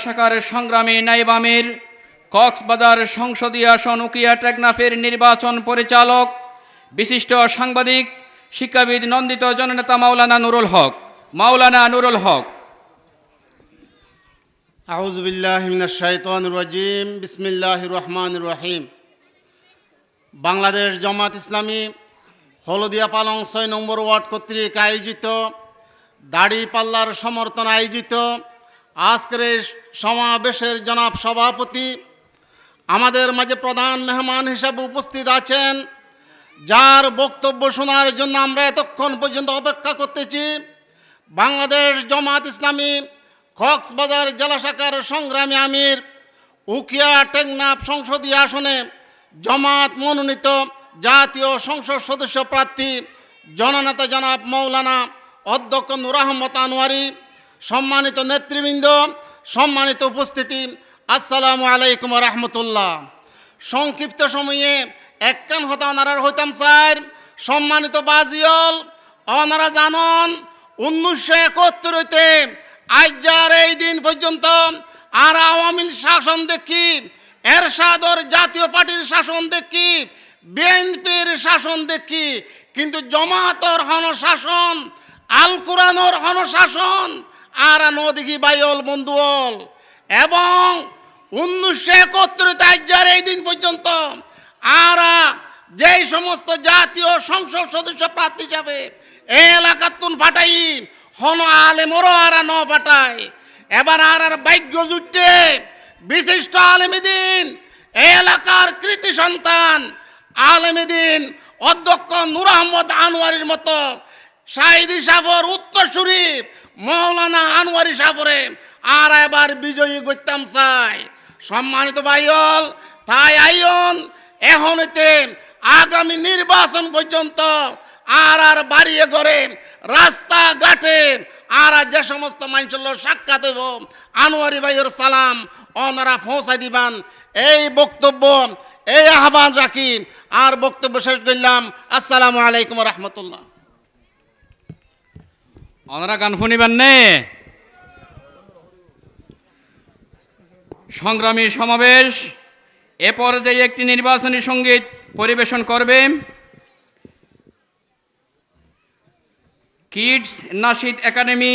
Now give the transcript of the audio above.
শাখার সংগ্রামী নায়েব আমির, কক্সবাজার সংসদীয় আসন উকিয়া টেকনাফের নির্বাচন পরিচালক, বিশিষ্ট সাংবাদিক, শিক্ষাবিদ, নন্দিত জননেতা মাওলানা নুরুল হক। আউযু বিল্লাহি মিনাশ শাইতানির রাজিম। বিসমিল্লাহির রহমানির রহিম। বাংলাদেশ জামাত ইসলামী হলদিয়া পালং ৬ নম্বর ওয়ার্ড কর্তৃক আয়োজিত দাড়িপাল্লার সমর্থন আয়োজিত আজকের এই সমাবেশের জনাব সভাপতি, আমাদের মাঝে প্রধান মেহমান হিসাবে উপস্থিত আছেন, যার বক্তব্য শোনার জন্য আমরা এতক্ষণ পর্যন্ত অপেক্ষা করতেছি, বাংলাদেশ জামাত ইসলামী কক্সবাজার জেলা শাখার সংগ্রামী আমির, উকিয়া টেকনাফ সংসদীয় আসনে জামাত মনোনীত জাতীয় সংসদ সদস্য প্রার্থী জননেতা জনাব মৌলানা অধ্যক্ষ নূর আহমদ আনোয়ারি, সম্মানিত নেতৃবৃন্দ, সম্মানিত উপস্থিতি, আসসালামু আলাইকুম রহমতুল্লাহ। সংক্ষিপ্ত সময়ে একখান হতা ওনারার হইতাম স্যার। সম্মানিত বাজিয়ল, ওনারা জানন 1971-তে আজ এই দিন পর্যন্ত আর আওয়ামী শাসন দেখি, এরশাদর জাতীয় পার্টির শাসন দেখি, বিএনপির শাসন দেখি, কিন্তু জামাতর হন শাসন, আল কোরআনর হন শাসন আর নদীকি বাইল বন্ধুল। এবং 1971-তে আজ এই দিন পর্যন্ত আর যেই সমস্ত জাতীয় সংসদ সদস্য প্রার্থী যাবে এই এলাকাতুন ফাটাই হন আলেমরও আর ন ফাটায়। এবার আর ভাগ্য জুটে বিশিষ্ট আলেমীদিন, এই এলাকার কৃতি সন্তান আলেমীদিন অধ্যক্ষ নূর আহমদ আনোয়ারির মতো শাহিদি সাফর উত্তরসূরি মৌলানা আনোয়ারি সাফরে আর এবার বিজয়ী করতাম চাই। সম্মানিত ভাইল, তাই আইন এখনতে আগামী নির্বাচন পর্যন্ত আর বাড়িয়ে গড়ে রাস্তাঘাটে আর যে সমস্ত মানুষের সাক্ষাৎ হইব আনোয়ারি ভাইয়ের সালাম ওনারা পৌঁছাই দিবান। এই বক্তব্য, এই আহ্বান রাখি আর বক্তব্য শেষ করলাম। আসসালামু আলাইকুম রহমতুল্লাহ। ওনারা গান শুনিবেন নে? সংগ্রামী সমাবেশ এ পর্যায়ে একটি নির্বাচনী সঙ্গীত পরিবেশন করবে কিডস নাশিদ একাডেমি